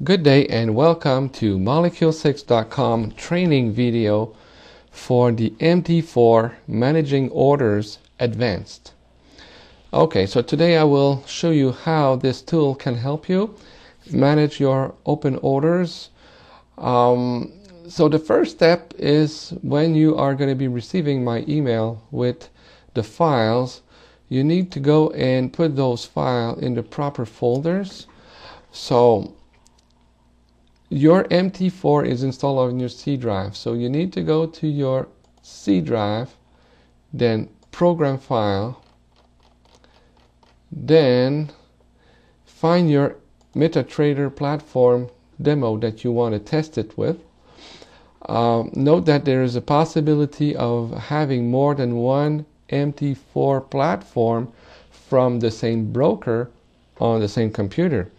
Good day and welcome to Molecule6.com training video for the MT4 Managing Orders Advanced. Okay, so today I will show you how this tool can help you manage your open orders. So the first step is when you are going to be receiving my email with the files, you need to go and put those files in the proper folders. So your MT4 is installed on your C drive, so you need to go to your C drive, then program file, then find your MetaTrader platform demo that you want to test it with. Note that there is a possibility of having more than one MT4 platform from the same broker on the same computer.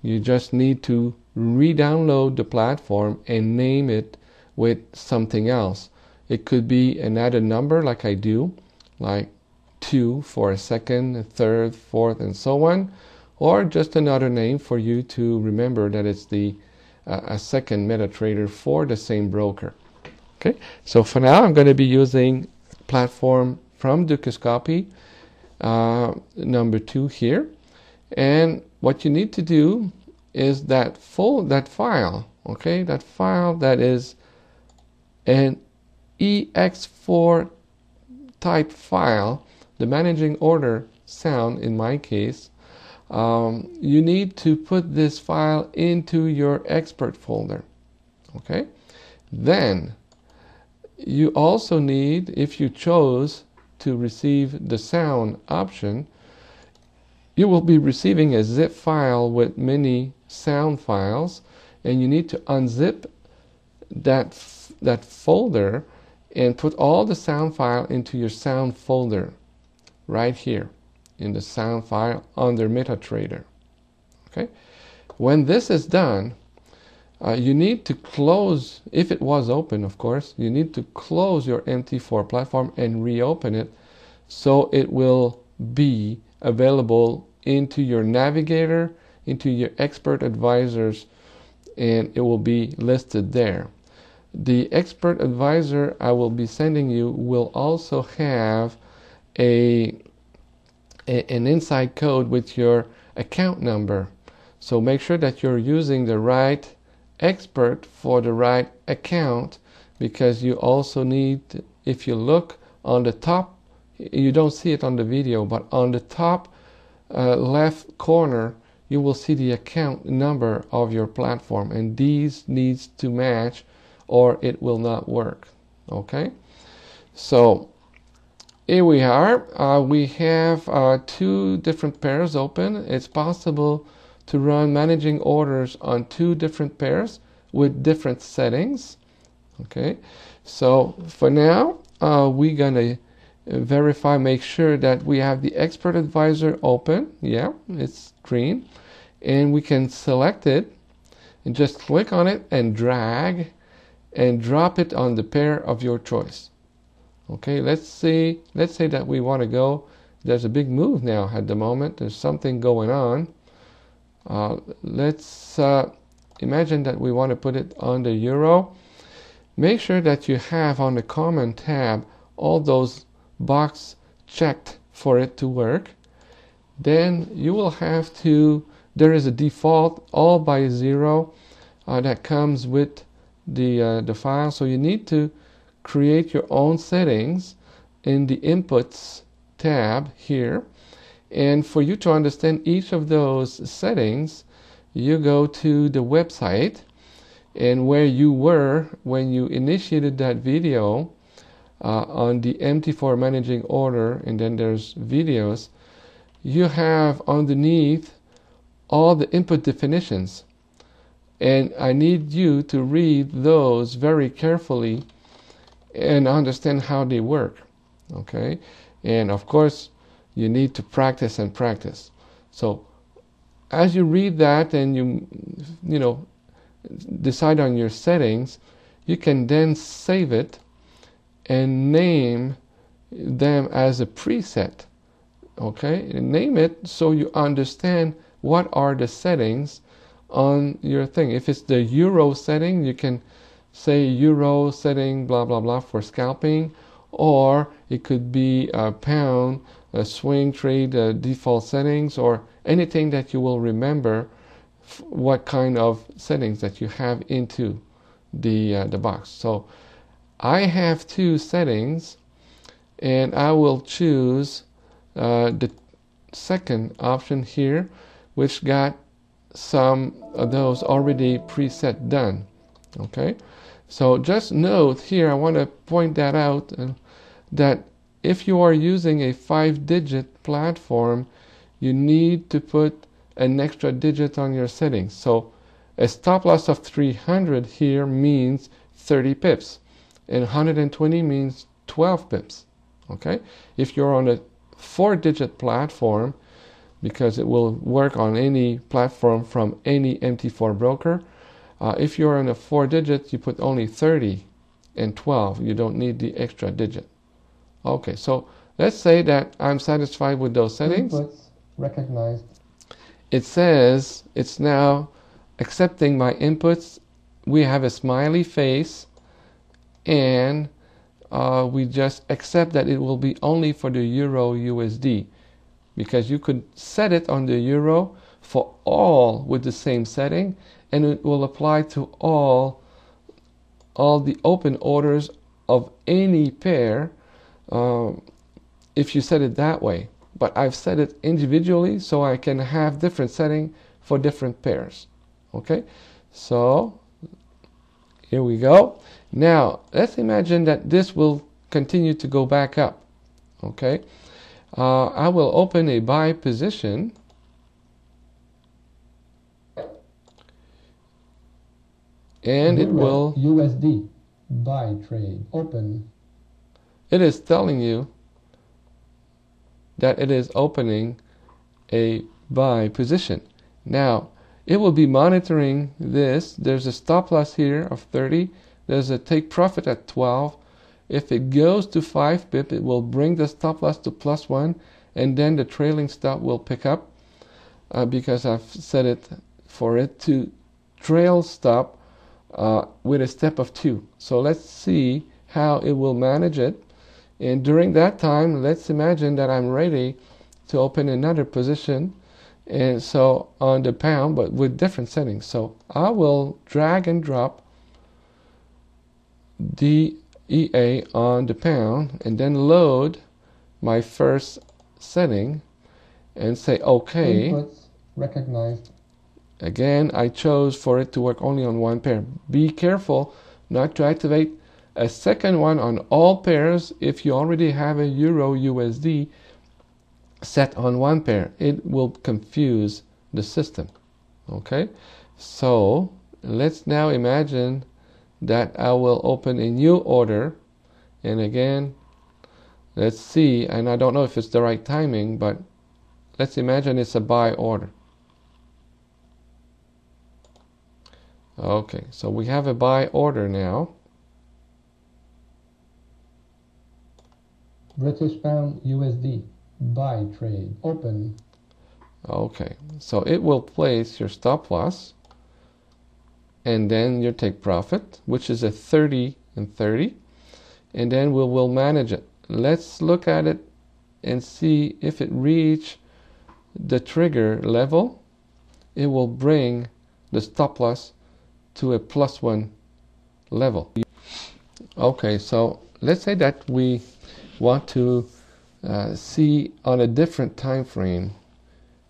You just need to re-download the platform and name it with something else. It could be an added number like I do, like 2 for a second, a third, fourth, and so on, or just another name for you to remember that it's the a second MetaTrader for the same broker. Okay, so for now I'm going to be using platform from Dukascopy number 2 here, and what you need to do is that file, okay, that file that is an ex4 type file, the managing order sound in my case. You need to put this file into your expert folder. Okay, then you also need, if you chose to receive the sound option, you will be receiving a zip file with many sound files, and you need to unzip that folder and put all the sound file into your sound folder right here in the sound file under MetaTrader. Okay, when this is done, you need to close, if it was open of course, you need to close your MT4 platform and reopen it so it will be available into your navigator, into your expert advisors, and it will be listed there. The expert advisor I will be sending you will also have an inside code with your account number. So make sure that you're using the right expert for the right account, because you also need, if you look on the top, you don't see it on the video, but on the top left corner you will see the account number of your platform, and these needs to match or it will not work. Okay, so here we are. We have 2 different pairs open. It's possible to run managing orders on 2 different pairs with different settings. Okay, so for now we're gonna verify, make sure that we have the expert advisor open. Yeah, it's green, and we can select it and just click on it and drag and drop it on the pair of your choice. Okay, let's say that we want to go, there's a big move now at the moment, there's something going on. Let's imagine that we want to put it on the euro. Make sure that you have on the common tab all those box checked for it to work. Then you will have to, there is a default all by 0 that comes with the file, so you need to create your own settings in the inputs tab here. And for you to understand each of those settings, you go to the website, and where you were when you initiated that video on the MT4 managing order, and then there's videos, you have underneath all the input definitions, and I need you to read those very carefully and understand how they work. Okay, and of course you need to practice and practice. So as you read that and you know decide on your settings, you can then save it and name them as a preset. Okay, and name it so you understand what are the settings on your thing. If it's the euro setting, you can say euro setting blah blah blah for scalping, or it could be a pound, a swing trade default settings, or anything that you will remember what kind of settings that you have into the box. So I have two settings, and I will choose the second option here, which got some of those already preset done. Okay, so just note here, I want to point that out, that if you are using a 5-digit platform, you need to put an extra digit on your settings. So a stop loss of 300 here means 30 pips, and 120 means 12 pips. Okay, if you're on a 4-digit platform, because it will work on any platform from any MT4 broker, if you're on a 4-digit, you put only 30 and 12. You don't need the extra digit. Okay, so let's say that I'm satisfied with those settings. Inputs recognized. It says it's now accepting my inputs. We have a smiley face, and we just accept that it will be only for the Euro USD, because you could set it on the Euro for all with the same setting, and it will apply to all the open orders of any pair if you set it that way. But I've set it individually so I can have different setting for different pairs. Okay, so here we go. Now let's imagine that this will continue to go back up. Okay, I will open a buy position, and it will USD buy trade open. It is telling you that it is opening a buy position. Now it will be monitoring this. There's a stop loss here of 30. There's a take profit at 12. If it goes to 5 pip, it will bring the stop loss to +1, and then the trailing stop will pick up because I've set it for it to trail stop with a step of 2. So let's see how it will manage it. And during that time, let's imagine that I'm ready to open another position, and so on the pound, but with different settings. So I will drag and drop the EA on the pound, and then load my first setting and say OK. Inputs recognized. Again, I chose for it to work only on one pair. Be careful not to activate a second one on all pairs. If you already have a Euro USD set on one pair, it will confuse the system. Okay, so let's now imagine that I will open a new order, and again, let's see, and I don't know if it's the right timing, but let's imagine it's a buy order. Okay, so we have a buy order now. British pound USD buy trade open. Okay, so it will place your stop loss and then your take profit, which is a 30 and 30, and then we will manage it. Let's look at it and see if it reach the trigger level. It will bring the stop loss to a +1 level. Okay, so let's say that we want to see on a different time frame.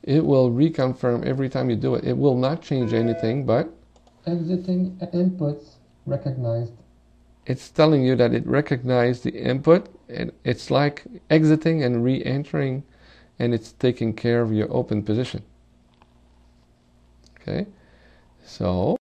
It will reconfirm every time you do it. It will not change anything, but exiting inputs recognized. It's telling you that it recognized the input, and it's like exiting and re-entering, and it's taking care of your open position. Okay, so